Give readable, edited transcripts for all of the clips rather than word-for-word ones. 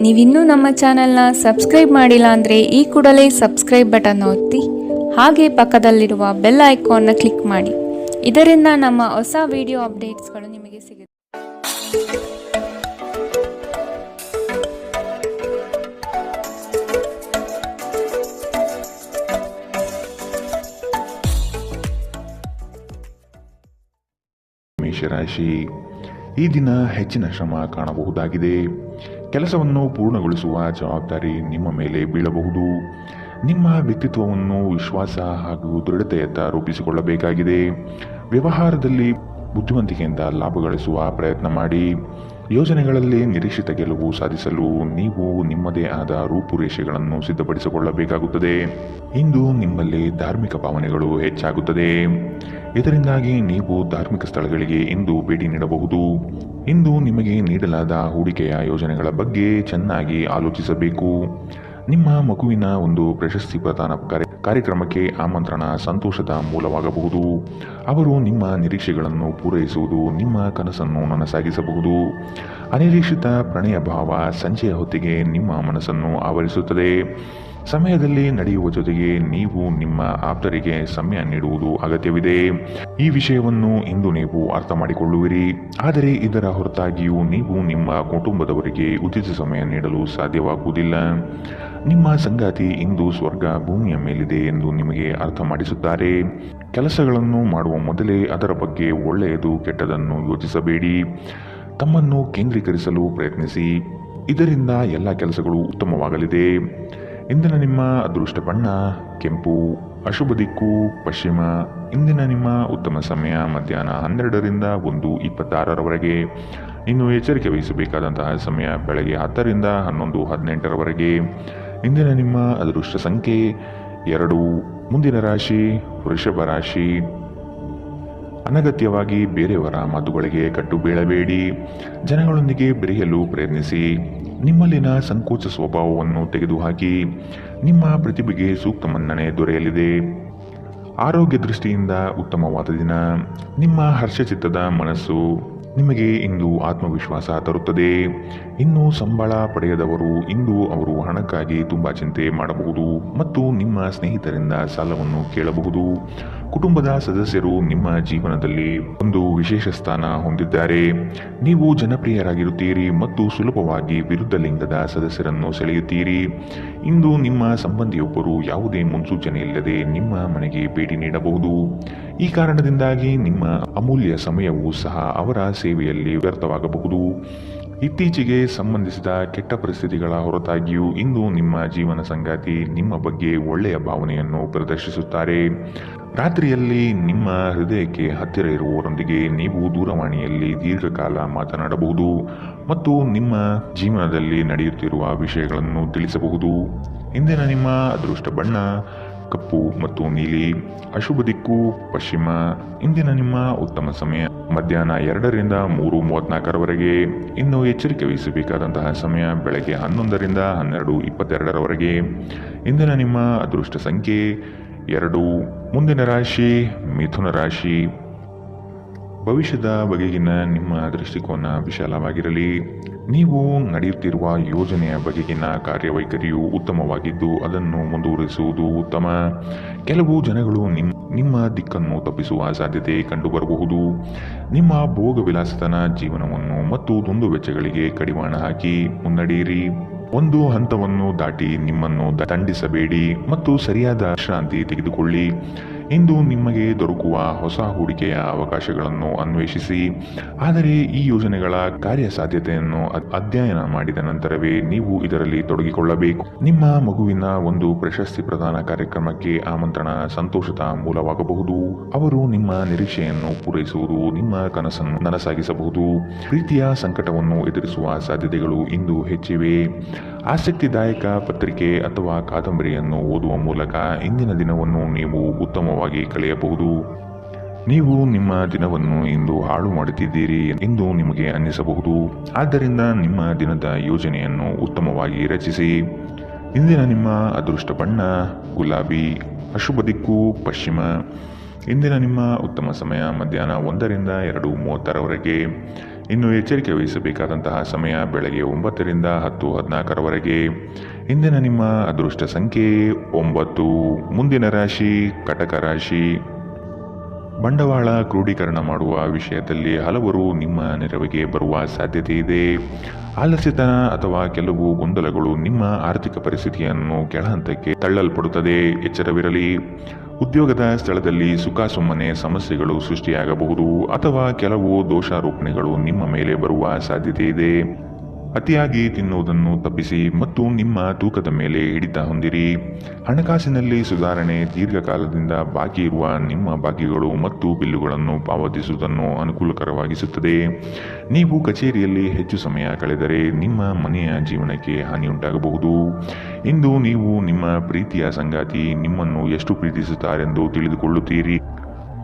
ನೀವಿನ್ನೂ ನಮ್ಮ ಚಾನೆಲ್ನ ಸಬ್ಸ್ಕ್ರೈಬ್ ಮಾಡಿಲ್ಲ ಅಂದರೆ ಈ ಕೂಡಲೇ ಸಬ್ಸ್ಕ್ರೈಬ್ ಬಟನ್ ಒತ್ತಿ ಹಾಗೆ ಪಕ್ಕದಲ್ಲಿರುವ ಬೆಲ್ ಐಕಾನ್ನ ಕ್ಲಿಕ್ ಮಾಡಿ. ಇದರಿಂದ ನಮ್ಮ ಹೊಸ ವಿಡಿಯೋ ಅಪ್ಡೇಟ್ಸ್ಗಳು ನಿಮಗೆ ಸಿಗುತ್ತೆ. ಮೇಷರಾಶಿ, ಈ ದಿನ ಹೆಚ್ಚಿನ ಶ್ರಮ ಕಾಣಬಹುದಾಗಿದೆ. ಕೆಲಸವನ್ನು ಪೂರ್ಣಗೊಳಿಸುವ ಜವಾಬ್ದಾರಿ ನಿಮ್ಮ ಮೇಲೆ ಬೀಳಬಹುದು. ನಿಮ್ಮ ವ್ಯಕ್ತಿತ್ವವನ್ನು ವಿಶ್ವಾಸ ಹಾಗೂ ದೃಢತೆಯತ್ತ ರೂಪಿಸಿಕೊಳ್ಳಬೇಕಾಗಿದೆ. ವ್ಯವಹಾರದಲ್ಲಿ ಬುದ್ಧಿವಂತಿಕೆಯಿಂದ ಲಾಭ ಗಳಿಸುವ ಪ್ರಯತ್ನ ಮಾಡಿ. ಯೋಜನೆಗಳಲ್ಲಿ ನಿರೀಕ್ಷಿತ ಗೆಲುವು ಸಾಧಿಸಲು ನೀವು ನಿಮ್ಮದೇ ಆದ ರೂಪುರೇಷೆಗಳನ್ನು ಸಿದ್ಧಪಡಿಸಿಕೊಳ್ಳಬೇಕಾಗುತ್ತದೆ. ಇಂದು ನಿಮ್ಮಲ್ಲಿ ಧಾರ್ಮಿಕ ಭಾವನೆಗಳು ಹೆಚ್ಚಾಗುತ್ತದೆ. ಇದರಿಂದಾಗಿ ನೀವು ಧಾರ್ಮಿಕ ಸ್ಥಳಗಳಿಗೆ ಇಂದು ಭೇಟಿ ನೀಡಬಹುದು. ಇಂದು ನಿಮಗೆ ನೀಡಲಾದ ಹೂಡಿಕೆಯ ಯೋಜನೆಗಳ ಬಗ್ಗೆ ಚೆನ್ನಾಗಿ ಆಲೋಚಿಸಬೇಕು. ನಿಮ್ಮ ಮಗುವಿನ ಒಂದು ಪ್ರಶಸ್ತಿ ಪ್ರದಾನ ಕಾರ್ಯಕ್ರಮಕ್ಕೆ ಆಮಂತ್ರಣ ಸಂತೋಷದ ಮೂಲವಾಗಬಹುದು. ಅವರು ನಿಮ್ಮ ನಿರೀಕ್ಷೆಗಳನ್ನು ಪೂರೈಸುವುದು ನಿಮ್ಮ ಕನಸನ್ನು ನನಸಾಗಿಸಬಹುದು. ಅನಿರೀಕ್ಷಿತ ಪ್ರಣಯ ಭಾವ ಸಂಜೆಯ ಹೊತ್ತಿಗೆ ನಿಮ್ಮ ಮನಸ್ಸನ್ನು ಆವರಿಸುತ್ತದೆ. ಸಮಯದಲ್ಲಿ ನಡೆಯುವ ಜೊತೆಗೆ ನೀವು ನಿಮ್ಮ ಆಪ್ತರಿಗೆ ಸಮಯ ನೀಡುವುದು ಅಗತ್ಯವಿದೆ. ಈ ವಿಷಯವನ್ನು ಇಂದು ನೀವು ಅರ್ಥ ಮಾಡಿಕೊಳ್ಳುವಿರಿ. ಆದರೆ ಇದರ ಹೊರತಾಗಿಯೂ ನೀವು ನಿಮ್ಮ ಕುಟುಂಬದವರಿಗೆ ಉಚಿತ ಸಮಯ ನೀಡಲು ಸಾಧ್ಯವಾಗುವುದಿಲ್ಲ. ನಿಮ್ಮ ಸಂಗಾತಿ ಇಂದು ಸ್ವರ್ಗ ಭೂಮಿಯ ಮೇಲಿದೆ ಎಂದು ನಿಮಗೆ ಅರ್ಥ ಮಾಡಿಸುತ್ತಾರೆ. ಕೆಲಸಗಳನ್ನು ಮಾಡುವ ಮೊದಲೇ ಅದರ ಬಗ್ಗೆ ಒಳ್ಳೆಯದು ಕೆಟ್ಟದನ್ನು ಯೋಚಿಸಬೇಡಿ. ತಮ್ಮನ್ನು ಕೇಂದ್ರೀಕರಿಸಲು ಪ್ರಯತ್ನಿಸಿ. ಇದರಿಂದ ಎಲ್ಲ ಕೆಲಸಗಳು ಉತ್ತಮವಾಗಲಿದೆ. ಇಂದಿನ ನಿಮ್ಮ ಅದೃಷ್ಟ ಬಣ್ಣ ಕೆಂಪು, ಅಶುಭ ದಿಕ್ಕು ಪಶ್ಚಿಮ. ಇಂದಿನ ನಿಮ್ಮ ಉತ್ತಮ ಸಮಯ ಮಧ್ಯಾಹ್ನ 12ರಿಂದ 1:26ರವರೆಗೆ. ಇನ್ನು ಎಚ್ಚರಿಕೆ ವಹಿಸಬೇಕಾದಂತಹ ಸಮಯ ಬೆಳಗ್ಗೆ 10ರಿಂದ 11:18ರವರೆಗೆ. ಇಂದಿನ ನಿಮ್ಮ ಅದೃಷ್ಟ ಸಂಖ್ಯೆ 2. ಮುಂದಿನ ರಾಶಿ ವೃಷಭ ರಾಶಿ. ಅನಗತ್ಯವಾಗಿ ಬೇರೆಯವರ ಮಾತುಗಳಿಗೆ ಕಟ್ಟು ಬೀಳಬೇಡಿ. ಜನಗಳೊಂದಿಗೆ ಬೆರೆಯಲು ಪ್ರಯತ್ನಿಸಿ. ನಿಮ್ಮಲ್ಲಿನ ಸಂಕೋಚ ಸ್ವಭಾವವನ್ನು ತೆಗೆದುಹಾಕಿ. ನಿಮ್ಮ ಪ್ರತಿಭೆಗೆ ಸೂಕ್ತ ಮನ್ನಣೆ ದೊರೆಯಲಿದೆ. ಆರೋಗ್ಯ ದೃಷ್ಟಿಯಿಂದ ಉತ್ತಮವಾದ ದಿನ. ನಿಮ್ಮ ಹರ್ಷಚಿತ್ತದ ಮನಸ್ಸು ನಿಮಗೆ ಇಂದು ಆತ್ಮವಿಶ್ವಾಸ ತರುತ್ತದೆ. ಇನ್ನು ಸಂಬಳ ಪಡೆಯದವರು ಇಂದು ಅವರು ಹಣಕ್ಕಾಗಿ ತುಂಬ ಚಿಂತೆ ಮಾಡಬಹುದು ಮತ್ತು ನಿಮ್ಮ ಸ್ನೇಹಿತರಿಂದ ಸಾಲವನ್ನು ಕೇಳಬಹುದು. ಕುಟುಂಬದ ಸದಸ್ಯರು ನಿಮ್ಮ ಜೀವನದಲ್ಲಿ ಒಂದು ವಿಶೇಷ ಸ್ಥಾನ ಹೊಂದಿದ್ದಾರೆ. ನೀವು ಜನಪ್ರಿಯರಾಗಿರುತ್ತೀರಿ ಮತ್ತು ಸುಲಭವಾಗಿ ವಿರುದ್ಧ ಲಿಂಗದ ಸದಸ್ಯರನ್ನು ಸೆಳೆಯುತ್ತೀರಿ. ಇಂದು ನಿಮ್ಮ ಸಂಬಂಧಿಯೊಬ್ಬರು ಯಾವುದೇ ಮುನ್ಸೂಚನೆ ಇಲ್ಲದೆ ನಿಮ್ಮ ಮನೆಗೆ ಭೇಟಿ ನೀಡಬಹುದು. ಈ ಕಾರಣದಿಂದಾಗಿ ನಿಮ್ಮ ಅಮೂಲ್ಯ ಸಮಯವೂ ಸಹ ಅವರ ಸೇವೆಯಲ್ಲಿ ವ್ಯರ್ಥವಾಗಬಹುದು. ಇತ್ತೀಚೆಗೆ ಸಂಬಂಧಿಸಿದ ಕೆಟ್ಟ ಪರಿಸ್ಥಿತಿಗಳ ಹೊರತಾಗಿಯೂ ಇಂದು ನಿಮ್ಮ ಜೀವನ ಸಂಗಾತಿ ನಿಮ್ಮ ಬಗ್ಗೆ ಒಳ್ಳೆಯ ಭಾವನೆಯನ್ನು ಪ್ರದರ್ಶಿಸುತ್ತಾರೆ. ರಾತ್ರಿಯಲ್ಲಿ ನಿಮ್ಮ ಹೃದಯಕ್ಕೆ ಹತ್ತಿರ ಇರುವವರೊಂದಿಗೆ ನೀವು ದೂರವಾಣಿಯಲ್ಲಿ ದೀರ್ಘಕಾಲ ಮಾತನಾಡಬಹುದು ಮತ್ತು ನಿಮ್ಮ ಜೀವನದಲ್ಲಿ ನಡೆಯುತ್ತಿರುವ ವಿಷಯಗಳನ್ನು ತಿಳಿಸಬಹುದು. ಇಂದಿನ ನಿಮ್ಮ ಅದೃಷ್ಟ ಬಣ್ಣ ಕಪ್ಪು ಮತ್ತು ನೀಲಿ, ಅಶುಭ ದಿಕ್ಕು ಪಶ್ಚಿಮ. ಇಂದಿನ ನಿಮ್ಮ ಉತ್ತಮ ಸಮಯ ಮಧ್ಯಾಹ್ನ 2ರಿಂದ 3:34ರವರೆಗೆ. ಇನ್ನು ಎಚ್ಚರಿಕೆ ವಹಿಸಬೇಕಾದಂತಹ ಸಮಯ ಬೆಳಗ್ಗೆ 11ರಿಂದ 12:22ರವರೆಗೆ. ಇಂದಿನ ನಿಮ್ಮ ಅದೃಷ್ಟ ಸಂಖ್ಯೆ 2. ಮುಂದಿನ ರಾಶಿ ಮಿಥುನ ರಾಶಿ. ಭವಿಷ್ಯದ ಬಗೆಗಿನ ನಿಮ್ಮ ದೃಷ್ಟಿಕೋನ ವಿಶಾಲವಾಗಿರಲಿ. ನೀವು ನಡೆಯುತ್ತಿರುವ ಯೋಜನೆಯ ಬಗೆಗಿನ ಕಾರ್ಯವೈಖರಿಯು ಉತ್ತಮವಾಗಿದ್ದು ಅದನ್ನು ಮುಂದುವರಿಸುವುದು ಉತ್ತಮ. ಕೆಲವು ಜನಗಳು ನಿಮ್ಮ ದಿಕ್ಕನ್ನು ತಪ್ಪಿಸುವ ಸಾಧ್ಯತೆ ಕಂಡುಬರಬಹುದು. ನಿಮ್ಮ ಭೋಗ ವಿಲಾಸತನ ಜೀವನವನ್ನು ಮತ್ತು ದುಂದು ವೆಚ್ಚಗಳಿಗೆ ಕಡಿವಾಣ ಹಾಕಿ ಮುನ್ನಡೆಯಿರಿ. ಒಂದು ಹಂತವನ್ನು ದಾಟಿ ನಿಮ್ಮನ್ನು ದಂಡಿಸಬೇಡಿ ಮತ್ತು ಸರಿಯಾದ ವಿಶ್ರಾಂತಿ ತೆಗೆದುಕೊಳ್ಳಿ. ಇಂದು ನಿಮಗೆ ದೊರಕುವ ಹೊಸ ಹೂಡಿಕೆಯ ಅವಕಾಶಗಳನ್ನು ಅನ್ವೇಷಿಸಿ. ಆದರೆ ಈ ಯೋಜನೆಗಳ ಕಾರ್ಯಸಾಧ್ಯತೆಯನ್ನು ಅಧ್ಯಯನ ಮಾಡಿದ ನಂತರವೇ ನೀವು ಇದರಲ್ಲಿ ತೊಡಗಿಕೊಳ್ಳಬೇಕು. ನಿಮ್ಮ ಮಗುವಿನ ಒಂದು ಪ್ರಶಸ್ತಿ ಪ್ರದಾನ ಕಾರ್ಯಕ್ರಮಕ್ಕೆ ಆಮಂತ್ರಣ ಸಂತೋಷದ ಮೂಲವಾಗಬಹುದು. ಅವರು ನಿಮ್ಮ ನಿರೀಕ್ಷೆಯನ್ನು ಪೂರೈಸುವುದು ನಿಮ್ಮ ಕನಸನ್ನು ನನಸಾಗಿಸಬಹುದು. ಪ್ರೀತಿಯ ಸಂಕಟವನ್ನು ಎದುರಿಸುವ ಸಾಧ್ಯತೆಗಳು ಇಂದು ಹೆಚ್ಚಿವೆ. ಆಸಕ್ತಿದಾಯಕ ಪತ್ರಿಕೆ ಅಥವಾ ಕಾದಂಬರಿಯನ್ನು ಓದುವ ಮೂಲಕ ಇಂದಿನ ದಿನವನ್ನು ನೀವು ಉತ್ತಮವಾಗಿ ಕಳೆಯಬಹುದು. ನೀವು ನಿಮ್ಮ ದಿನವನ್ನು ಇಂದು ಹಾಳು ಮಾಡುತ್ತಿದ್ದೀರಿ ಎಂದು ನಿಮಗೆ ಅನ್ನಿಸಬಹುದು. ಆದ್ದರಿಂದ ನಿಮ್ಮ ದಿನದ ಯೋಜನೆಯನ್ನು ಉತ್ತಮವಾಗಿ ರಚಿಸಿ. ಇಂದಿನ ನಿಮ್ಮ ಅದೃಷ್ಟ ಬಣ್ಣ ಗುಲಾಬಿ, ಅಶುಭ ದಿಕ್ಕು ಪಶ್ಚಿಮ. ಇಂದಿನ ನಿಮ್ಮ ಉತ್ತಮ ಸಮಯ ಮಧ್ಯಾಹ್ನ 1ರಿಂದ 2:30ರವರೆಗೆ. ಇನ್ನು ಎಚ್ಚರಿಕೆ ವಹಿಸಬೇಕಾದಂತಹ ಸಮಯ ಬೆಳಗ್ಗೆ 9 ರಿಂದ 10:14 ಇಂದಿನ ನಿಮ್ಮ ಅದೃಷ್ಟ ಸಂಖ್ಯೆ 9. ಮುಂದಿನ ರಾಶಿ ಕಟಕ ರಾಶಿ. ಬಂಡವಾಳ ಕ್ರೋಢೀಕರಣ ಮಾಡುವ ವಿಷಯದಲ್ಲಿ ಹಲವರು ನಿಮ್ಮ ನೆರವಿಗೆ ಬರುವ ಸಾಧ್ಯತೆ ಇದೆ. ಆಲಸ್ಯತನ ಅಥವಾ ಕೆಲವು ಗೊಂದಲಗಳು ನಿಮ್ಮ ಆರ್ಥಿಕ ಪರಿಸ್ಥಿತಿಯನ್ನು ಕೆಳಹಂತಕ್ಕೆ ತಳ್ಳಲ್ಪಡುತ್ತದೆ. ಎಚ್ಚರವಿರಲಿ. ಉದ್ಯೋಗದ ಸ್ಥಳದಲ್ಲಿ ಸುಮ್ಮನೆ ಸಮಸ್ಯೆಗಳು ಸೃಷ್ಟಿಯಾಗಬಹುದು ಅಥವಾ ಕೆಲವು ದೋಷಾರೋಪಣೆಗಳು ನಿಮ್ಮ ಮೇಲೆ ಬರುವ ಸಾಧ್ಯತೆ ಇದೆ. ಅತಿಯಾಗಿ ತಿನ್ನುವುದನ್ನು ತಪ್ಪಿಸಿ ಮತ್ತು ನಿಮ್ಮ ತೂಕದ ಮೇಲೆ ಹಿಡಿತ ಹೊಂದಿರಿ. ಹಣಕಾಸಿನಲ್ಲಿ ಸುಧಾರಣೆ. ದೀರ್ಘಕಾಲದಿಂದ ಬಾಕಿ ಇರುವ ನಿಮ್ಮ ಬಾಕಿಗಳು ಮತ್ತು ಬಿಲ್ಲುಗಳನ್ನು ಪಾವತಿಸುವುದನ್ನು ಅನುಕೂಲಕರವಾಗಿಸುತ್ತದೆ. ನೀವು ಕಚೇರಿಯಲ್ಲಿ ಹೆಚ್ಚು ಸಮಯ ಕಳೆದರೆ ನಿಮ್ಮ ಮನೆಯ ಜೀವನಕ್ಕೆ ಹಾನಿಯುಂಟಾಗಬಹುದು. ಇಂದು ನೀವು ನಿಮ್ಮ ಪ್ರೀತಿಯ ಸಂಗಾತಿ ನಿಮ್ಮನ್ನು ಎಷ್ಟು ಪ್ರೀತಿಸುತ್ತಾರೆಂದು ತಿಳಿದುಕೊಳ್ಳುತ್ತೀರಿ.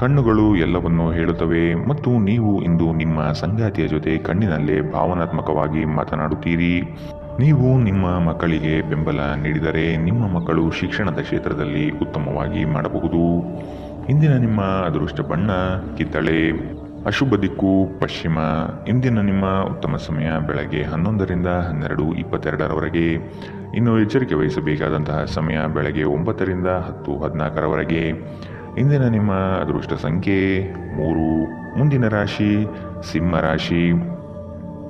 ಕಣ್ಣುಗಳು ಎಲ್ಲವನ್ನೂ ಹೇಳುತ್ತವೆ ಮತ್ತು ನೀವು ಇಂದು ನಿಮ್ಮ ಸಂಗಾತಿಯ ಜೊತೆ ಕಣ್ಣಿನಲ್ಲೇ ಭಾವನಾತ್ಮಕವಾಗಿ ಮಾತನಾಡುತ್ತೀರಿ. ನೀವು ನಿಮ್ಮ ಮಕ್ಕಳಿಗೆ ಬೆಂಬಲ ನೀಡಿದರೆ ನಿಮ್ಮ ಮಕ್ಕಳು ಶಿಕ್ಷಣದ ಕ್ಷೇತ್ರದಲ್ಲಿ ಉತ್ತಮವಾಗಿ ಮಾಡಬಹುದು. ಇಂದಿನ ನಿಮ್ಮ ಅದೃಷ್ಟ ಬಣ್ಣ ಕಿತ್ತಳೆ. ಅಶುಭ ದಿಕ್ಕು ಪಶ್ಚಿಮ. ಇಂದಿನ ನಿಮ್ಮ ಉತ್ತಮ ಸಮಯ ಬೆಳಗ್ಗೆ 11 ರಿಂದ 12:22. ಇನ್ನು ಎಚ್ಚರಿಕೆ ವಹಿಸಬೇಕಾದಂತಹ ಸಮಯ ಬೆಳಗ್ಗೆ 9 ರಿಂದ 10:14. ಇಂದಿನ ನಿಮ್ಮ ಅದೃಷ್ಟ ಸಂಖ್ಯೆ 3. ಮುಂದಿನ ರಾಶಿ ಸಿಂಹ ರಾಶಿ.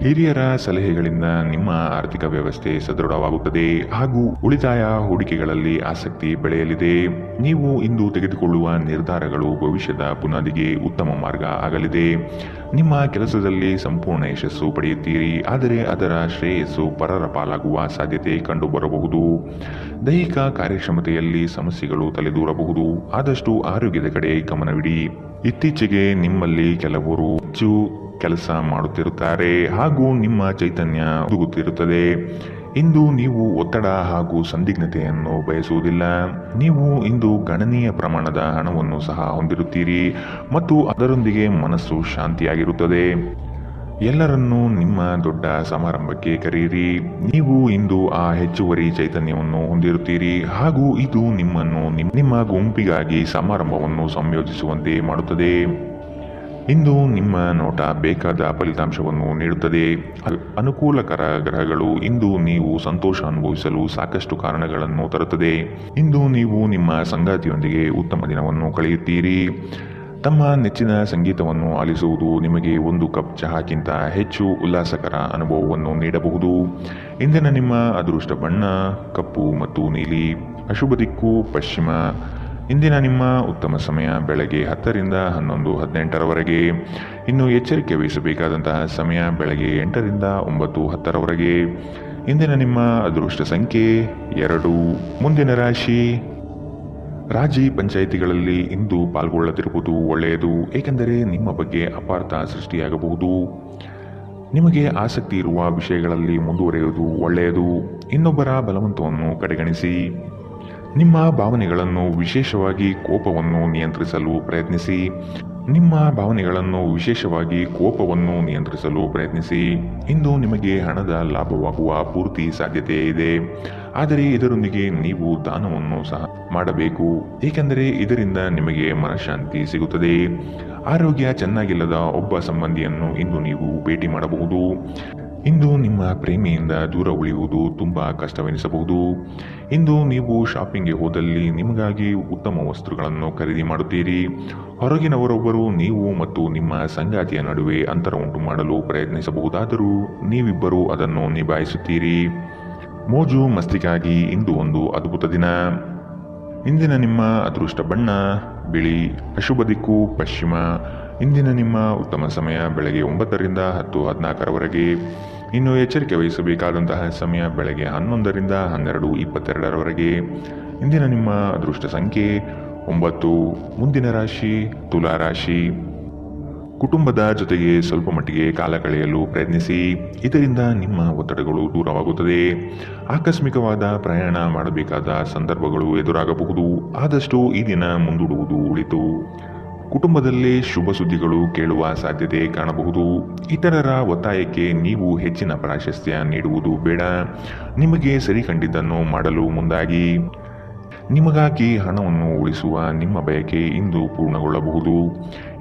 ಹಿರಿಯರ ಸಲಹೆಗಳಿಂದ ನಿಮ್ಮ ಆರ್ಥಿಕ ವ್ಯವಸ್ಥೆ ಸದೃಢವಾಗುತ್ತದೆ ಹಾಗೂ ಉಳಿತಾಯ ಹೂಡಿಕೆಗಳಲ್ಲಿ ಆಸಕ್ತಿ ಬೆಳೆಯಲಿದೆ. ನೀವು ಇಂದು ತೆಗೆದುಕೊಳ್ಳುವ ನಿರ್ಧಾರಗಳು ಭವಿಷ್ಯದ ಬುನಾದಿಗೆ ಉತ್ತಮ ಮಾರ್ಗ ಆಗಲಿದೆ. ನಿಮ್ಮ ಕೆಲಸದಲ್ಲಿ ಸಂಪೂರ್ಣ ಯಶಸ್ಸು ಪಡೆಯುತ್ತೀರಿ, ಆದರೆ ಅದರ ಶ್ರೇಯಸ್ಸು ಪರರ ಪಾಲಾಗುವ ಸಾಧ್ಯತೆ ಕಂಡುಬರಬಹುದು. ದೈಹಿಕ ಕಾರ್ಯಕ್ಷಮತೆಯಲ್ಲಿ ಸಮಸ್ಯೆಗಳು ತಲೆದೂರಬಹುದು. ಆದಷ್ಟು ಆರೋಗ್ಯದ ಕಡೆ ಗಮನವಿಡಿ. ಇತ್ತೀಚೆಗೆ ನಿಮ್ಮಲ್ಲಿ ಕೆಲವರು ಹೆಚ್ಚು ಕೆಲಸ ಮಾಡುತ್ತಿರುತ್ತಾರೆ ಹಾಗೂ ನಿಮ್ಮ ಚೈತನ್ಯ ಹುದುಗುತ್ತಿರುತ್ತದೆ. ಇಂದು ನೀವು ಒತ್ತಡ ಹಾಗೂ ಸಂದಿಗ್ಧತೆಯನ್ನು ಬಯಸುವುದಿಲ್ಲ. ನೀವು ಇಂದು ಗಣನೀಯ ಪ್ರಮಾಣದ ಹಣವನ್ನು ಸಹ ಹೊಂದಿರುತ್ತೀರಿ ಮತ್ತು ಅದರೊಂದಿಗೆ ಮನಸ್ಸು ಶಾಂತಿಯಾಗಿರುತ್ತದೆ. ಎಲ್ಲರನ್ನೂ ನಿಮ್ಮ ದೊಡ್ಡ ಸಮಾರಂಭಕ್ಕೆ ಕರೆಯಿರಿ. ನೀವು ಇಂದು ಆ ಹೆಚ್ಚುವರಿ ಚೈತನ್ಯವನ್ನು ಹೊಂದಿರುತ್ತೀರಿ ಹಾಗೂ ಇದು ನಿಮ್ಮನ್ನು ನಿಮ್ಮ ಗುಂಪಿಗಾಗಿ ಸಮಾರಂಭವನ್ನು ಸಂಯೋಜಿಸುವಂತೆ ಮಾಡುತ್ತದೆ. ಇಂದು ನಿಮ್ಮ ನೋಟ ಬೇಕಾದ ಫಲಿತಾಂಶವನ್ನು ನೀಡುತ್ತದೆ. ಅನುಕೂಲಕರ ಗ್ರಹಗಳು ಇಂದು ನೀವು ಸಂತೋಷ ಅನುಭವಿಸಲು ಸಾಕಷ್ಟು ಕಾರಣಗಳನ್ನು ತರುತ್ತದೆ. ಇಂದು ನೀವು ನಿಮ್ಮ ಸಂಗಾತಿಯೊಂದಿಗೆ ಉತ್ತಮ ದಿನವನ್ನು ಕಳೆಯುತ್ತೀರಿ. ತಮ್ಮ ನೆಚ್ಚಿನ ಸಂಗೀತವನ್ನು ಆಲಿಸುವುದು ನಿಮಗೆ 1 ಕಪ್ ಚಹಾಕ್ಕಿಂತ ಹೆಚ್ಚು ಉಲ್ಲಾಸಕರ ಅನುಭವವನ್ನು ನೀಡಬಹುದು. ಇಂದಿನ ನಿಮ್ಮ ಅದೃಷ್ಟ ಬಣ್ಣ ಕಪ್ಪು ಮತ್ತು ನೀಲಿ. ಅಶುಭ ದಿಕ್ಕು ಪಶ್ಚಿಮ. ಇಂದಿನ ನಿಮ್ಮ ಉತ್ತಮ ಸಮಯ ಬೆಳಗ್ಗೆ 10 ರಿಂದ 11:18. ಇನ್ನು ಎಚ್ಚರಿಕೆ ವಹಿಸಬೇಕಾದಂತಹ ಸಮಯ ಬೆಳಗ್ಗೆ 8 ರಿಂದ 9:10. ಇಂದಿನ ನಿಮ್ಮ ಅದೃಷ್ಟ ಸಂಖ್ಯೆ 2. ಮುಂದಿನ ರಾಶಿ ರಾಜಿ ಪಂಚಾಯಿತಿಗಳಲ್ಲಿ ಇಂದು ಪಾಲ್ಗೊಳ್ಳದಿರುವುದು ಒಳ್ಳೆಯದು, ಏಕೆಂದರೆ ನಿಮ್ಮ ಬಗ್ಗೆ ಅಪಾರ್ಥ ಸೃಷ್ಟಿಯಾಗಬಹುದು. ನಿಮಗೆ ಆಸಕ್ತಿ ಇರುವ ವಿಷಯಗಳಲ್ಲಿ ಮುಂದುವರಿಯುವುದು ಒಳ್ಳೆಯದು. ಇನ್ನೊಬ್ಬರ ಬಲವಂತವನ್ನು ಕಡೆಗಣಿಸಿ. ನಿಮ್ಮ ಭಾವನೆಗಳನ್ನು ವಿಶೇಷವಾಗಿ ಕೋಪವನ್ನು ನಿಯಂತ್ರಿಸಲು ಪ್ರಯತ್ನಿಸಿ. ಇಂದು ನಿಮಗೆ ಹಣದ ಲಾಭವಾಗುವ ಪೂರ್ತಿ ಸಾಧ್ಯತೆ ಇದೆ, ಆದರೆ ಇದರೊಂದಿಗೆ ನೀವು ದಾನವನ್ನು ಸಹ ಮಾಡಬೇಕು, ಏಕೆಂದರೆ ಇದರಿಂದ ನಿಮಗೆ ಮನಃಶಾಂತಿ ಸಿಗುತ್ತದೆ. ಆರೋಗ್ಯ ಚೆನ್ನಾಗಿಲ್ಲದ ಒಬ್ಬ ಸಂಬಂಧಿಯನ್ನು ಇಂದು ನೀವು ಭೇಟಿ ಮಾಡಬಹುದು. ಇಂದು ನಿಮ್ಮ ಪ್ರೇಮಿಯಿಂದ ದೂರ ಉಳಿಯುವುದು ತುಂಬ ಕಷ್ಟವೆನಿಸಬಹುದು. ಇಂದು ನೀವು ಶಾಪಿಂಗ್ಗೆ ಹೋದಲ್ಲಿ ನಿಮಗಾಗಿ ಉತ್ತಮ ವಸ್ತುಗಳನ್ನು ಖರೀದಿ ಮಾಡುತ್ತೀರಿ. ಹೊರಗಿನವರೊಬ್ಬರು ನೀವು ಮತ್ತು ನಿಮ್ಮ ಸಂಗಾತಿಯ ನಡುವೆ ಅಂತರ ಉಂಟು ಮಾಡಲು ಪ್ರಯತ್ನಿಸಬಹುದಾದರೂ ನೀವಿಬ್ಬರೂ ಅದನ್ನು ನಿಭಾಯಿಸುತ್ತೀರಿ. ಮೋಜು ಮಸ್ತಿಗಾಗಿ ಇಂದು ಒಂದು ಅದ್ಭುತ ದಿನ. ಇಂದಿನ ನಿಮ್ಮ ಅದೃಷ್ಟ ಬಣ್ಣ ಬಿಳಿ. ಅಶುಭ ದಿಕ್ಕು ಪಶ್ಚಿಮ. ಇಂದಿನ ನಿಮ್ಮ ಉತ್ತಮ ಸಮಯ ಬೆಳಗ್ಗೆ 9 ರಿಂದ 10:14. ಇನ್ನು ಎಚ್ಚರಿಕೆ ವಹಿಸಬೇಕಾದಂತಹ ಸಮಯ ಬೆಳಗ್ಗೆ 11 ರಿಂದ 12:22. ಇಂದಿನ ನಿಮ್ಮ ಅದೃಷ್ಟ ಸಂಖ್ಯೆ 9. ಮುಂದಿನ ರಾಶಿ ತುಲಾ ರಾಶಿ. ಕುಟುಂಬದ ಜೊತೆಗೆ ಸ್ವಲ್ಪ ಮಟ್ಟಿಗೆ ಕಾಲ ಕಳೆಯಲು ಪ್ರಯತ್ನಿಸಿ. ಇದರಿಂದ ನಿಮ್ಮ ಒತ್ತಡಗಳು ದೂರವಾಗುತ್ತದೆ. ಆಕಸ್ಮಿಕವಾದ ಪ್ರಯಾಣ ಮಾಡಬೇಕಾದ ಸಂದರ್ಭಗಳು ಎದುರಾಗಬಹುದು. ಆದಷ್ಟು ಈ ದಿನ ಮುಂದೂಡುವುದು ಒಳಿತು. ಕುಟುಂಬದಲ್ಲಿ ಶುಭ ಸುದ್ದಿಗಳು ಕೇಳುವ ಸಾಧ್ಯತೆ ಕಾಣಬಹುದು. ಇತರರ ಒತ್ತಾಯಕ್ಕೆ ನೀವು ಹೆಚ್ಚಿನ ಪ್ರಾಶಸ್ತ್ಯ ನೀಡುವುದು ಬೇಡ. ನಿಮಗೆ ಸರಿ ಕಂಡಿದ್ದನ್ನು ಮಾಡಲು ಮುಂದಾಗಿ. ನಿಮಗಾಗಿ ಹಣವನ್ನು ಉಳಿಸುವ ನಿಮ್ಮ ಬಯಕೆ ಇಂದು ಪೂರ್ಣಗೊಳ್ಳಬಹುದು.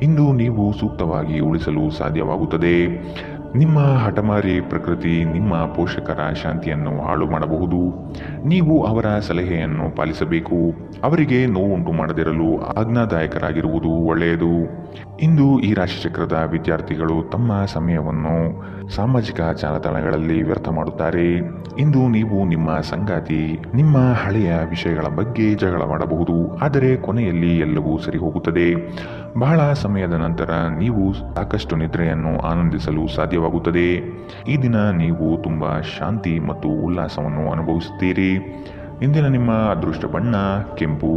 ಇಂದು ನೀವು ಸೂಕ್ತವಾಗಿ ಉಳಿಸಲು ಸಾಧ್ಯವಾಗುತ್ತದೆ. ನಿಮ್ಮ ಹಠಮಾರಿ ಪ್ರಕೃತಿ ನಿಮ್ಮ ಪೋಷಕರ ಶಾಂತಿಯನ್ನು ಹಾಳು ಮಾಡಬಹುದು. ನೀವು ಅವರ ಸಲಹೆಯನ್ನು ಪಾಲಿಸಬೇಕು. ಅವರಿಗೆ ನೋವುಂಟು ಮಾಡದಿರಲು ಆಜ್ಞಾದಾಯಕರಾಗಿರುವುದು ಒಳ್ಳೆಯದು. ಇಂದು ಈ ರಾಶಿಚಕ್ರದ ವಿದ್ಯಾರ್ಥಿಗಳು ತಮ್ಮ ಸಮಯವನ್ನು ಸಾಮಾಜಿಕ ಜಾಲತಾಣಗಳಲ್ಲಿ ವ್ಯರ್ಥ ಮಾಡುತ್ತಾರೆ. ಇಂದು ನೀವು ನಿಮ್ಮ ಸಂಗಾತಿ ನಿಮ್ಮ ಹಳೆಯ ವಿಷಯಗಳ ಬಗ್ಗೆ ಜಗಳವಾಡಬಹುದು, ಆದರೆ ಕೊನೆಯಲ್ಲಿ ಎಲ್ಲವೂ ಸರಿ ಹೋಗುತ್ತದೆ. ಬಹಳ ಸಮಯದ ನಂತರ ನೀವು ಸಾಕಷ್ಟು ನಿದ್ರೆಯನ್ನು ಆನಂದಿಸಲು ಸಾಧ್ಯವಾಗುತ್ತದೆ. ಈ ದಿನ ನೀವು ತುಂಬ ಶಾಂತಿ ಮತ್ತು ಉಲ್ಲಾಸವನ್ನು ಅನುಭವಿಸುತ್ತೀರಿ. ಇಂದಿನ ನಿಮ್ಮ ಅದೃಷ್ಟ ಬಣ್ಣ ಕೆಂಪು,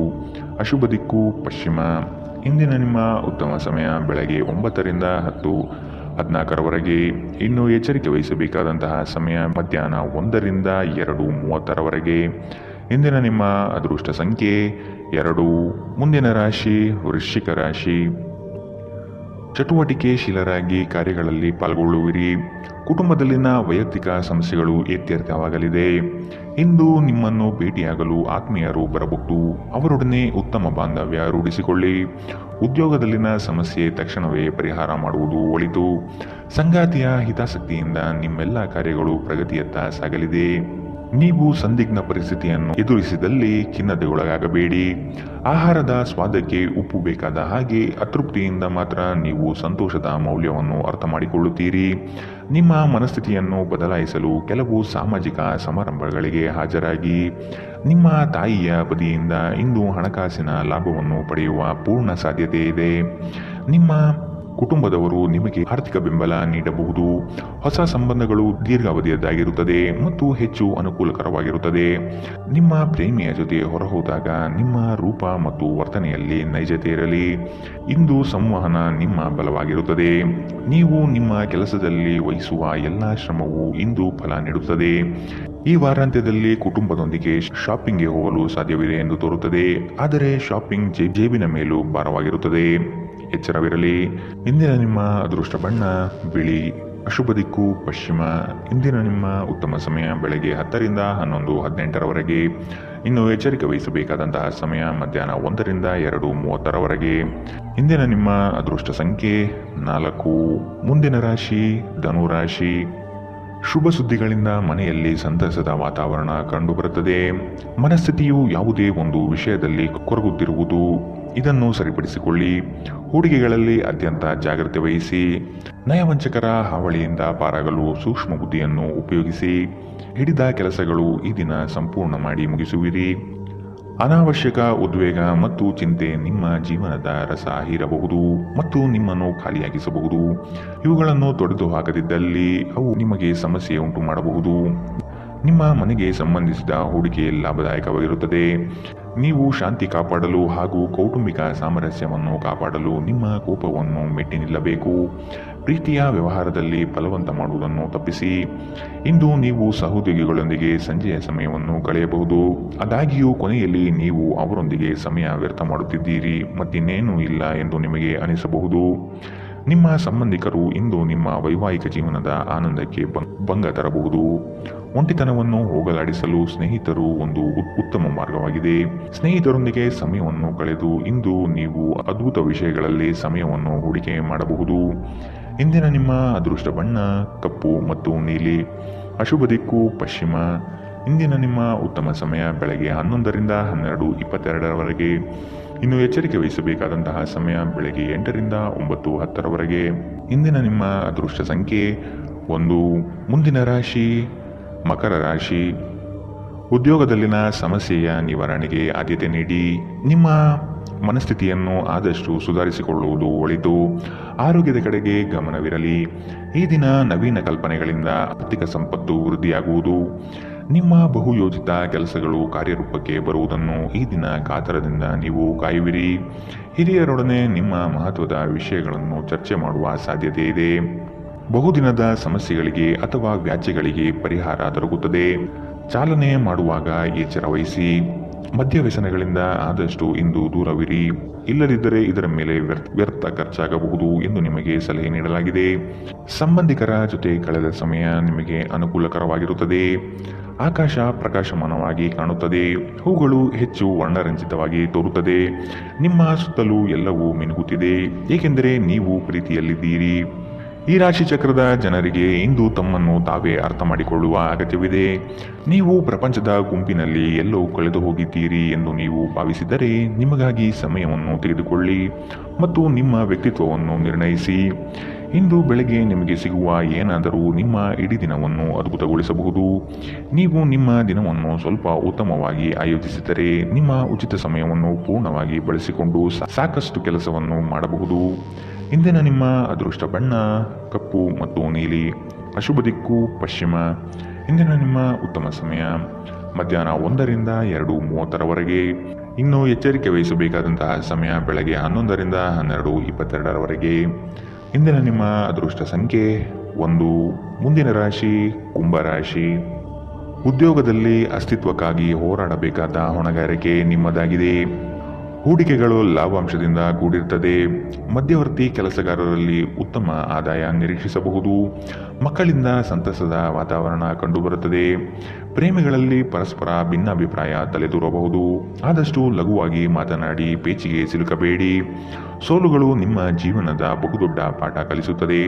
ಅಶುಭ ದಿಕ್ಕು ಪಶ್ಚಿಮ. ಇಂದಿನ ನಿಮ್ಮ ಉತ್ತಮ ಸಮಯ ಬೆಳಗ್ಗೆ 9ರಿಂದ 10:14ರವರೆಗೆ. ಇನ್ನು ಎಚ್ಚರಿಕೆ ವಹಿಸಬೇಕಾದಂತಹ ಸಮಯ ಮಧ್ಯಾಹ್ನ 1ರಿಂದ 2:30ರವರೆಗೆ. ಇಂದಿನ ನಿಮ್ಮ ಅದೃಷ್ಟ ಸಂಖ್ಯೆ 2. ಮುಂದಿನ ರಾಶಿ ವೃಶ್ಚಿಕ ರಾಶಿ. ಚಟುವಟಿಕೆಶೀಲರಾಗಿ ಕಾರ್ಯಗಳಲ್ಲಿ ಪಾಲ್ಗೊಳ್ಳುವಿರಿ. ಕುಟುಂಬದಲ್ಲಿನ ವೈಯಕ್ತಿಕ ಸಮಸ್ಯೆಗಳು ಇತ್ಯರ್ಥವಾಗಲಿದೆ. ಇಂದು ನಿಮ್ಮನ್ನು ಭೇಟಿಯಾಗಲು ಆತ್ಮೀಯರು ಬರಬಹುದು. ಅವರೊಡನೆ ಉತ್ತಮ ಬಾಂಧವ್ಯ ರೂಢಿಸಿಕೊಳ್ಳಿ. ಉದ್ಯೋಗದಲ್ಲಿನ ಸಮಸ್ಯೆ ತಕ್ಷಣವೇ ಪರಿಹಾರ ಮಾಡುವುದು ಒಳಿತು. ಸಂಗಾತಿಯ ಹಿತಾಸಕ್ತಿಯಿಂದ ನಿಮ್ಮೆಲ್ಲ ಕಾರ್ಯಗಳು ಪ್ರಗತಿಯತ್ತ ಸಾಗಲಿದೆ. ನೀವು ಸಂದಿಗ್ಧ ಪರಿಸ್ಥಿತಿಯನ್ನು ಎದುರಿಸಿದಲ್ಲಿ ಖಿನ್ನತೆಗೊಳಗಾಗಬೇಡಿ. ಆಹಾರದ ಸ್ವಾದಕ್ಕೆ ಉಪ್ಪು ಬೇಕಾದ ಹಾಗೆ ಅತೃಪ್ತಿಯಿಂದ ಮಾತ್ರ ನೀವು ಸಂತೋಷದ ಮೌಲ್ಯವನ್ನು ಅರ್ಥ ಮಾಡಿಕೊಳ್ಳುತ್ತೀರಿ. ನಿಮ್ಮ ಮನಸ್ಥಿತಿಯನ್ನು ಬದಲಾಯಿಸಲು ಕೆಲವು ಸಾಮಾಜಿಕ ಸಮಾರಂಭಗಳಿಗೆ ಹಾಜರಾಗಿ. ನಿಮ್ಮ ತಾಯಿಯ ಬದಿಯಿಂದ ಇಂದು ಹಣಕಾಸಿನ ಲಾಭವನ್ನು ಪಡೆಯುವ ಪೂರ್ಣ ಸಾಧ್ಯತೆ ಇದೆ. ನಿಮ್ಮ ಕುಟುಂಬದವರು ನಿಮಗೆ ಆರ್ಥಿಕ ಬೆಂಬಲ ನೀಡಬಹುದು. ಹೊಸ ಸಂಬಂಧಗಳು ದೀರ್ಘಾವಧಿಯದ್ದಾಗಿರುತ್ತದೆ ಮತ್ತು ಹೆಚ್ಚು ಅನುಕೂಲಕರವಾಗಿರುತ್ತದೆ. ನಿಮ್ಮ ಪ್ರೇಮಿಯ ಜೊತೆ ಹೊರಹೋದಾಗ ನಿಮ್ಮ ರೂಪ ಮತ್ತು ವರ್ತನೆಯಲ್ಲಿ ನೈಜತೆ ಇರಲಿ. ಇಂದು ಸಂವಹನ ನಿಮ್ಮ ಬಲವಾಗಿರುತ್ತದೆ. ನೀವು ನಿಮ್ಮ ಕೆಲಸದಲ್ಲಿ ವಹಿಸುವ ಎಲ್ಲ ಶ್ರಮವು ಇಂದು ಫಲ ನೀಡುತ್ತದೆ. ಈ ವಾರಾಂತ್ಯದಲ್ಲಿ ಕುಟುಂಬದೊಂದಿಗೆ ಶಾಪಿಂಗ್ಗೆ ಹೋಗಲು ಸಾಧ್ಯವಿದೆ ಎಂದು ತೋರುತ್ತದೆ, ಆದರೆ ಶಾಪಿಂಗ್ ಜೇಬಿನ ಮೇಲೂ ಭಾರವಾಗಿರುತ್ತದೆ. ಎಚ್ಚರವಿರಲಿ. ಇಂದಿನ ನಿಮ್ಮ ಅದೃಷ್ಟ ಬಣ್ಣ ಬಿಳಿ, ಅಶುಭ ದಿಕ್ಕು ಪಶ್ಚಿಮ. ಇಂದಿನ ನಿಮ್ಮ ಉತ್ತಮ ಸಮಯ ಬೆಳಗ್ಗೆ 10ರಿಂದ 11:18ರವರೆಗೆ. ಇನ್ನು ಎಚ್ಚರಿಕೆ ವಹಿಸಬೇಕಾದಂತಹ ಸಮಯ ಮಧ್ಯಾಹ್ನ 1ರಿಂದ 2:30ರವರೆಗೆ. ಇಂದಿನ ನಿಮ್ಮ ಅದೃಷ್ಟ ಸಂಖ್ಯೆ 4. ಮುಂದಿನ ರಾಶಿ ಧನುರಾಶಿ. ಶುಭ ಸುದ್ದಿಗಳಿಂದ ಮನೆಯಲ್ಲಿ ಸಂತಸದ ವಾತಾವರಣ ಕಂಡುಬರುತ್ತದೆ. ಮನಸ್ಥಿತಿಯು ಯಾವುದೇ ಒಂದು ವಿಷಯದಲ್ಲಿ ಕೊರಗುತ್ತಿರುವುದು, ಇದನ್ನು ಸರಿಪಡಿಸಿಕೊಳ್ಳಿ. ಹೂಡಿಕೆಗಳಲ್ಲಿ ಅತ್ಯಂತ ಜಾಗ್ರತೆ ವಹಿಸಿ. ನಯವಂಚಕರ ಹಾವಳಿಯಿಂದ ಪಾರಾಗಲು ಸೂಕ್ಷ್ಮ ಬುದ್ಧಿಯನ್ನು ಉಪಯೋಗಿಸಿ. ಹಿಡಿದ ಕೆಲಸಗಳು ಈ ದಿನ ಸಂಪೂರ್ಣ ಮಾಡಿ ಮುಗಿಸುವಿರಿ. ಅನಾವಶ್ಯಕ ಉದ್ವೇಗ ಮತ್ತು ಚಿಂತೆ ನಿಮ್ಮ ಜೀವನದ ರಸ ಹೀರಬಹುದು ಮತ್ತು ನಿಮ್ಮನ್ನು ಖಾಲಿಯಾಗಿಸಬಹುದು. ಇವುಗಳನ್ನು ತೊಡೆದು ಹಾಕದಿದ್ದಲ್ಲಿ ಅವು ನಿಮಗೆ ಸಮಸ್ಯೆ ಉಂಟು ಮಾಡಬಹುದು. ನಿಮ್ಮ ಮನೆಗೆ ಸಂಬಂಧಿಸಿದ ಹೂಡಿಕೆ ಲಾಭದಾಯಕವಾಗಿರುತ್ತದೆ. ನೀವು ಶಾಂತಿ ಕಾಪಾಡಲು ಹಾಗೂ ಕೌಟುಂಬಿಕ ಸಾಮರಸ್ಯವನ್ನು ಕಾಪಾಡಲು ನಿಮ್ಮ ಕೋಪವನ್ನು ಮೆಟ್ಟಿ ನಿಲ್ಲಬೇಕು. ಪ್ರೀತಿಯ ವ್ಯವಹಾರದಲ್ಲಿ ಬಲವಂತ ಮಾಡುವುದನ್ನು ತಪ್ಪಿಸಿ. ಇಂದು ನೀವು ಸಹೋದ್ಯೋಗಿಗಳೊಂದಿಗೆ ಸಂಜೆಯ ಸಮಯವನ್ನು ಕಳೆಯಬಹುದು. ಆದಾಗ್ಯೂ ಕೊನೆಯಲ್ಲಿ ನೀವು ಅವರೊಂದಿಗೆ ಸಮಯ ವ್ಯರ್ಥ ಮಾಡುತ್ತಿದ್ದೀರಿ ಮತ್ತಿನ್ನೇನೂ ಇಲ್ಲ ಎಂದು ನಿಮಗೆ ಅನಿಸಬಹುದು. ನಿಮ್ಮ ಸಂಬಂಧಿಕರು ಇಂದು ನಿಮ್ಮ ವೈವಾಹಿಕ ಜೀವನದ ಆನಂದಕ್ಕೆ ಭಂಗ ತರಬಹುದು. ಒಂಟಿತನವನ್ನು ಹೋಗಲಾಡಿಸಲು ಸ್ನೇಹಿತರು ಒಂದು ಉತ್ತಮ ಮಾರ್ಗವಾಗಿದೆ. ಸ್ನೇಹಿತರೊಂದಿಗೆ ಸಮಯವನ್ನು ಕಳೆದು ಇಂದು ನೀವು ಅದ್ಭುತ ವಿಷಯಗಳಲ್ಲಿ ಸಮಯವನ್ನು ಹೂಡಿಕೆ ಮಾಡಬಹುದು. ಇಂದಿನ ನಿಮ್ಮ ಅದೃಷ್ಟ ಬಣ್ಣ ಕಪ್ಪು ಮತ್ತು ನೀಲಿ, ಅಶುಭ ದಿಕ್ಕು ಪಶ್ಚಿಮ. ಇಂದಿನ ನಿಮ್ಮ ಉತ್ತಮ ಸಮಯ ಬೆಳಗ್ಗೆ 11ರಿಂದ 12:22ರವರೆಗೆ. ಇನ್ನು ಎಚ್ಚರಿಕೆ ವಹಿಸಬೇಕಾದಂತಹ ಸಮಯ ಬೆಳಗ್ಗೆ 8ರಿಂದ 9:10ರವರೆಗೆ. ಇಂದಿನ ನಿಮ್ಮ ಅದೃಷ್ಟ ಸಂಖ್ಯೆ 1. ಮುಂದಿನ ರಾಶಿ ಮಕರ ರಾಶಿ. ಉದ್ಯೋಗದಲ್ಲಿನ ಸಮಸ್ಯೆಯ ನಿವಾರಣೆಗೆ ಆದ್ಯತೆ ನೀಡಿ. ನಿಮ್ಮ ಮನಸ್ಥಿತಿಯನ್ನು ಆದಷ್ಟು ಸುಧಾರಿಸಿಕೊಳ್ಳುವುದು ಒಳಿತು. ಆರೋಗ್ಯದ ಕಡೆಗೆ ಗಮನವಿರಲಿ. ಈ ದಿನ ನವೀನ ಕಲ್ಪನೆಗಳಿಂದ ಆರ್ಥಿಕ ಸಂಪತ್ತು ವೃದ್ಧಿಯಾಗುವುದು. ನಿಮ್ಮ ಬಹುಯೋಜಿತ ಕೆಲಸಗಳು ಕಾರ್ಯರೂಪಕ್ಕೆ ಬರುವುದನ್ನು ಈ ದಿನ ಕಾತರದಿಂದ ನೀವು ಕಾಯುವಿರಿ. ಹಿರಿಯರೊಡನೆ ನಿಮ್ಮ ಮಹತ್ವದ ವಿಷಯಗಳನ್ನು ಚರ್ಚೆ ಮಾಡುವ ಸಾಧ್ಯತೆ ಇದೆ. ಬಹುದಿನದ ಸಮಸ್ಯೆಗಳಿಗೆ ಅಥವಾ ವ್ಯಾಜ್ಯಗಳಿಗೆ ಪರಿಹಾರ ದೊರಕುತ್ತದೆ. ಚಾಲನೆ ಮಾಡುವಾಗ ಎಚ್ಚರ ವಹಿಸಿ. ಮದ್ಯವ್ಯಸನಗಳಿಂದ ಆದಷ್ಟು ಇಂದು ದೂರವಿರಿ. ಇಲ್ಲದಿದ್ದರೆ ಇದರ ಮೇಲೆ ವ್ಯರ್ಥ ಖರ್ಚಾಗಬಹುದು ಎಂದು ನಿಮಗೆ ಸಲಹೆ ನೀಡಲಾಗಿದೆ. ಸಂಬಂಧಿಕರ ಜೊತೆ ಕಳೆದ ಸಮಯ ನಿಮಗೆ ಅನುಕೂಲಕರವಾಗಿರುತ್ತದೆ. ಆಕಾಶ ಪ್ರಕಾಶಮಾನವಾಗಿ ಕಾಣುತ್ತದೆ. ಹೂಗಳು ಹೆಚ್ಚು ವರ್ಣರಂಜಿತವಾಗಿ ತೋರುತ್ತದೆ. ನಿಮ್ಮ ಸುತ್ತಲೂ ಎಲ್ಲವೂ ಮಿನುಗುತ್ತಿದೆ, ಏಕೆಂದರೆ ನೀವು ಪ್ರೀತಿಯಲ್ಲಿದ್ದೀರಿ. ಈ ರಾಶಿ ಚಕ್ರದ ಜನರಿಗೆ ಇಂದು ತಮ್ಮನ್ನು ತಾವೇ ಅರ್ಥ ಮಾಡಿಕೊಳ್ಳುವ ಅಗತ್ಯವಿದೆ. ನೀವು ಪ್ರಪಂಚದ ಗುಂಪಿನಲ್ಲಿ ಎಲ್ಲೋ ಕಳೆದು ಹೋಗಿದ್ದೀರಿ ಎಂದು ನೀವು ಭಾವಿಸಿದರೆ ನಿಮಗಾಗಿ ಸಮಯವನ್ನು ತೆಗೆದುಕೊಳ್ಳಿ ಮತ್ತು ನಿಮ್ಮ ವ್ಯಕ್ತಿತ್ವವನ್ನು ನಿರ್ಣಯಿಸಿ. ಇಂದು ಬೆಳಗ್ಗೆ ನಿಮಗೆ ಸಿಗುವ ಏನಾದರೂ ನಿಮ್ಮ ಇಡೀ ದಿನವನ್ನು ಅದ್ಭುತಗೊಳಿಸಬಹುದು. ನೀವು ನಿಮ್ಮ ದಿನವನ್ನು ಸ್ವಲ್ಪ ಉತ್ತಮವಾಗಿ ಆಯೋಜಿಸಿದರೆ ನಿಮ್ಮ ಉಚಿತ ಸಮಯವನ್ನು ಪೂರ್ಣವಾಗಿ ಬಳಸಿಕೊಂಡು ಸಾಕಷ್ಟು ಕೆಲಸವನ್ನು ಮಾಡಬಹುದು. ಇಂದಿನ ನಿಮ್ಮ ಅದೃಷ್ಟ ಬಣ್ಣ ಕಪ್ಪು ಮತ್ತು ನೀಲಿ. ಅಶುಭ ದಿಕ್ಕು ಪಶ್ಚಿಮ. ಇಂದಿನ ನಿಮ್ಮ ಉತ್ತಮ ಸಮಯ ಮಧ್ಯಾಹ್ನ 1ರಿಂದ 2:30ರವರೆಗೆ. ಇನ್ನು ಎಚ್ಚರಿಕೆ ವಹಿಸಬೇಕಾದಂತಹ ಸಮಯ ಬೆಳಗ್ಗೆ 11ರಿಂದ 12:22ರವರೆಗೆ. ಇಂದಿನ ನಿಮ್ಮ ಅದೃಷ್ಟ ಸಂಖ್ಯೆ 1. ಮುಂದಿನ ರಾಶಿ ಕುಂಭರಾಶಿ. ಉದ್ಯೋಗದಲ್ಲಿ ಅಸ್ತಿತ್ವಕ್ಕಾಗಿ ಹೋರಾಡಬೇಕಾದ ಹೊಣೆಗಾರಿಕೆ ನಿಮ್ಮದಾಗಿದೆ. ಹೂಡಿಕೆಗಳು ಲಾಭಾಂಶದಿಂದ ಕೂಡಿರುತ್ತದೆ. ಮಧ್ಯವರ್ತಿ ಕೆಲಸಗಾರರಲ್ಲಿ ಉತ್ತಮ ಆದಾಯ ನಿರೀಕ್ಷಿಸಬಹುದು. ಮಕ್ಕಳಿಂದ ಸಂತಸದ ವಾತಾವರಣ ಕಂಡುಬರುತ್ತದೆ. ಪ್ರೇಮಿಗಳಲ್ಲಿ ಪರಸ್ಪರ ಭಿನ್ನಾಭಿಪ್ರಾಯ ತಲೆದೂರಬಹುದು. ಆದಷ್ಟು ಲಘುವಾಗಿ ಮಾತನಾಡಿ ಪೇಚಿಗೆ ಸಿಲುಕಬೇಡಿ. ಸೋಲುಗಳು ನಿಮ್ಮ ಜೀವನದ ಬಹುದೊಡ್ಡ ಪಾಠ ಕಲಿಸುತ್ತದೆ.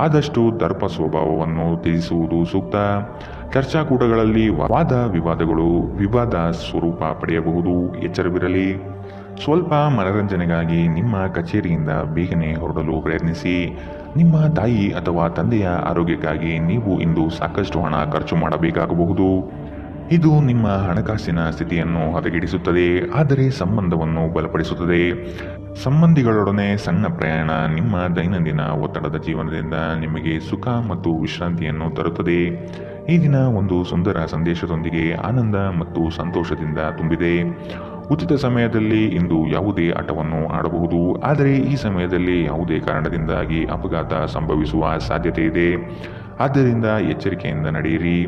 ಆದಷ್ಟು ದರ್ಪ ಸ್ವಭಾವವನ್ನು ತ್ಯಜಿಸುವುದು ಸೂಕ್ತ. ಚರ್ಚಾಕೂಟಗಳಲ್ಲಿ ವಾದ ವಿವಾದಗಳು ವಿವಾದ ಸ್ವರೂಪ ಪಡೆಯಬಹುದು. ಎಚ್ಚರವಿರಲಿ. ಸ್ವಲ್ಪ ಮನರಂಜನೆಗಾಗಿ ನಿಮ್ಮ ಕಚೇರಿಯಿಂದ ಬೇಗನೆ ಹೊರಡಲು ಪ್ರಯತ್ನಿಸಿ. ನಿಮ್ಮ ತಾಯಿ ಅಥವಾ ತಂದೆಯ ಆರೋಗ್ಯಕ್ಕಾಗಿ ನೀವು ಇಂದು ಸಾಕಷ್ಟು ಹಣ ಖರ್ಚು ಮಾಡಬೇಕಾಗಬಹುದು. ಇದು ನಿಮ್ಮ ಹಣಕಾಸಿನ ಸ್ಥಿತಿಯನ್ನು ಹದಗೆಡಿಸುತ್ತದೆ, ಆದರೆ ಸಂಬಂಧವನ್ನು ಬಲಪಡಿಸುತ್ತದೆ. ಸಂಬಂಧಿಗಳೊಡನೆ ಸಣ್ಣ ಪ್ರಯಾಣ ನಿಮ್ಮ ದೈನಂದಿನ ಒತ್ತಡದ ಜೀವನದಿಂದ ನಿಮಗೆ ಸುಖ ಮತ್ತು ವಿಶ್ರಾಂತಿಯನ್ನು ತರುತ್ತದೆ. ಈ ದಿನ ಒಂದು ಸುಂದರ ಸಂದೇಶದೊಂದಿಗೆ ಆನಂದ ಮತ್ತು ಸಂತೋಷದಿಂದ ತುಂಬಿದೆ. ಉಚಿತ ಸಮಯದಲ್ಲಿ ಇಂದು ಯಾವುದೇ ಆಟವನ್ನು ಆಡಬಹುದು, ಆದರೆ ಈ ಸಮಯದಲ್ಲಿ ಯಾವುದೇ ಕಾರಣದಿಂದಾಗಿ ಅಪಘಾತ ಸಂಭವಿಸುವ ಸಾಧ್ಯತೆ ಇದೆ. ಆದ್ದರಿಂದ ಎಚ್ಚರಿಕೆಯಿಂದ ನಡೆಯಿರಿ.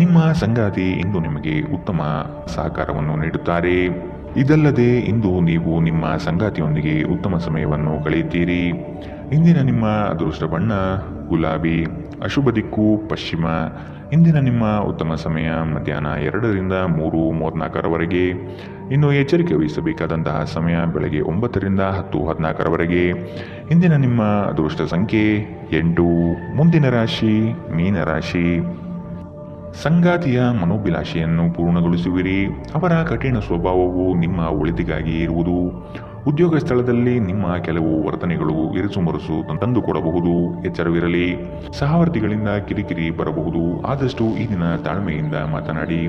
ನಿಮ್ಮ ಸಂಗಾತಿ ಇಂದು ನಿಮಗೆ ಉತ್ತಮ ಸಹಕಾರವನ್ನು ನೀಡುತ್ತಾರೆ. ಇದಲ್ಲದೆ ಇಂದು ನೀವು ನಿಮ್ಮ ಸಂಗಾತಿಯೊಂದಿಗೆ ಉತ್ತಮ ಸಮಯವನ್ನು ಕಳೆಯುತ್ತೀರಿ. ಇಂದಿನ ನಿಮ್ಮ ಅದೃಷ್ಟ ಬಣ್ಣ ಗುಲಾಬಿ. ಅಶುಭ ದಿಕ್ಕು ಪಶ್ಚಿಮ. ಇಂದಿನ ನಿಮ್ಮ ಉತ್ತಮ ಸಮಯ ಮಧ್ಯಾಹ್ನ 2ರಿಂದ 3:34ರವರೆಗೆ. ಇನ್ನು ಎಚ್ಚರಿಕೆ ವಹಿಸಬೇಕಾದಂತಹ ಸಮಯ ಬೆಳಗ್ಗೆ 9ರಿಂದ 10:14ರವರೆಗೆ. ಇಂದಿನ ನಿಮ್ಮ ಅದೃಷ್ಟ ಸಂಖ್ಯೆ 8. ಮುಂದಿನ ರಾಶಿ ಮೀನರಾಶಿ. ಸಂಗಾತಿಯ ಮನೋಭಿಲಾಷೆಯನ್ನು ಪೂರ್ಣಗೊಳಿಸುವಿರಿ. ಅವರ ಕಠಿಣ ಸ್ವಭಾವವು ನಿಮ್ಮ ಒಳಿತಿಗಾಗಿ ಇರುವುದು. ಉದ್ಯೋಗ ಸ್ಥಳದಲ್ಲಿ ನಿಮ್ಮ ಕೆಲವು ವರ್ತನೆಗಳು ಇರುಸುಮುರುಸು ತಂದುಕೊಡಬಹುದು. ಎಚ್ಚರವಿರಲಿ. ಸಹವರ್ತಿಗಳಿಂದ ಕಿರಿಕಿರಿ ಬರಬಹುದು. ಆದಷ್ಟು ಈ ದಿನ ತಾಳ್ಮೆಯಿಂದ ಮಾತನಾಡಿ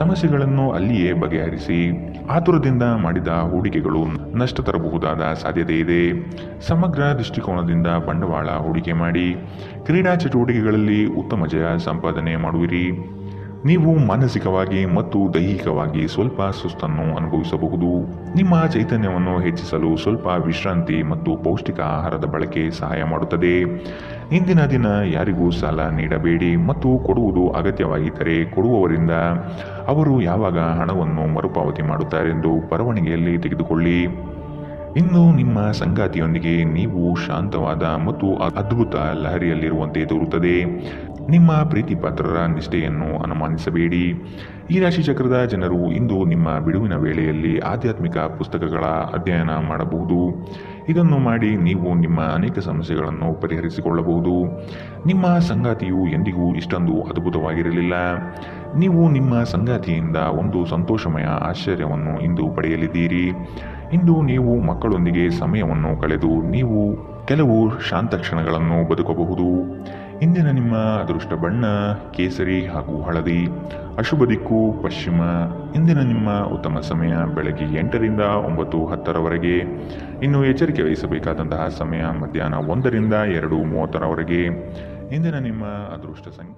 ಸಮಸ್ಯೆಗಳನ್ನು ಅಲ್ಲಿಯೇ ಬಗೆಹರಿಸಿ. ಆತುರದಿಂದ ಮಾಡಿದ ಹೂಡಿಕೆಗಳು ನಷ್ಟ ತರಬಹುದಾದ ಸಾಧ್ಯತೆ ಇದೆ. ಸಮಗ್ರ ದೃಷ್ಟಿಕೋನದಿಂದ ಬಂಡವಾಳ ಹೂಡಿಕೆ ಮಾಡಿ. ಕ್ರೀಡಾ ಚಟುವಟಿಕೆಗಳಲ್ಲಿ ಉತ್ತಮ ಜಯ ಸಂಪಾದನೆ ಮಾಡುವಿರಿ. ನೀವು ಮಾನಸಿಕವಾಗಿ ಮತ್ತು ದೈಹಿಕವಾಗಿ ಸ್ವಲ್ಪ ಸುಸ್ತನ್ನು ಅನುಭವಿಸಬಹುದು. ನಿಮ್ಮ ಚೈತನ್ಯವನ್ನು ಹೆಚ್ಚಿಸಲು ಸ್ವಲ್ಪ ವಿಶ್ರಾಂತಿ ಮತ್ತು ಪೌಷ್ಟಿಕ ಆಹಾರದ ಬಳಕೆ ಸಹಾಯ ಮಾಡುತ್ತದೆ. ಇಂದಿನ ದಿನ ಯಾರಿಗೂ ಸಾಲ ನೀಡಬೇಡಿ ಮತ್ತು ಕೊಡುವುದು ಅಗತ್ಯವಾಗಿದ್ದರೆ ಕೊಡುವವರಿಂದ ಅವರು ಯಾವಾಗ ಹಣವನ್ನು ಮರುಪಾವತಿ ಮಾಡುತ್ತಾರೆಂದು ಬರವಣಿಗೆಯಲ್ಲಿ ತೆಗೆದುಕೊಳ್ಳಿ. ಇನ್ನು ನಿಮ್ಮ ಸಂಗಾತಿಯೊಂದಿಗೆ ನೀವು ಶಾಂತವಾದ ಮತ್ತು ಅದ್ಭುತ ಲಹರಿಯಲ್ಲಿರುವಂತೆ ತೋರುತ್ತದೆ. ನಿಮ್ಮ ಪ್ರೀತಿ ಪಾತ್ರರ ನಿಷ್ಠೆಯನ್ನು ಅನುಮಾನಿಸಬೇಡಿ. ಈ ರಾಶಿ ಚಕ್ರದ ಜನರು ಇಂದು ನಿಮ್ಮ ಬಿಡುವಿನ ವೇಳೆಯಲ್ಲಿ ಆಧ್ಯಾತ್ಮಿಕ ಪುಸ್ತಕಗಳ ಅಧ್ಯಯನ ಮಾಡಬಹುದು. ಇದನ್ನು ಮಾಡಿ ನೀವು ನಿಮ್ಮ ಅನೇಕ ಸಮಸ್ಯೆಗಳನ್ನು ಪರಿಹರಿಸಿಕೊಳ್ಳಬಹುದು. ನಿಮ್ಮ ಸಂಗಾತಿಯು ಎಂದಿಗೂ ಇಷ್ಟೊಂದು ಅದ್ಭುತವಾಗಿರಲಿಲ್ಲ. ನೀವು ನಿಮ್ಮ ಸಂಗಾತಿಯಿಂದ ಒಂದು ಸಂತೋಷಮಯ ಆಶ್ಚರ್ಯವನ್ನು ಇಂದು ಪಡೆಯಲಿದ್ದೀರಿ. ಇಂದು ನೀವು ಮಕ್ಕಳೊಂದಿಗೆ ಸಮಯವನ್ನು ಕಳೆದು ನೀವು ಕೆಲವು ಶಾಂತ ಕ್ಷಣಗಳನ್ನು ಬದುಕಬಹುದು. ಇಂದಿನ ನಿಮ್ಮ ಅದೃಷ್ಟ ಬಣ್ಣ ಕೇಸರಿ ಹಾಗೂ ಹಳದಿ. ಅಶುಭ ದಿಕ್ಕು ಪಶ್ಚಿಮ. ಇಂದಿನ ನಿಮ್ಮ ಉತ್ತಮ ಸಮಯ ಬೆಳಗ್ಗೆ 8ರಿಂದ 9:10ರವರೆಗೆ. ಇನ್ನು ಎಚ್ಚರಿಕೆ ವಹಿಸಬೇಕಾದಂತಹ ಸಮಯ ಮಧ್ಯಾಹ್ನ 1ರಿಂದ 2:30ರವರೆಗೆ. ಇಂದಿನ ನಿಮ್ಮ ಅದೃಷ್ಟ ಸಂಖ್ಯೆ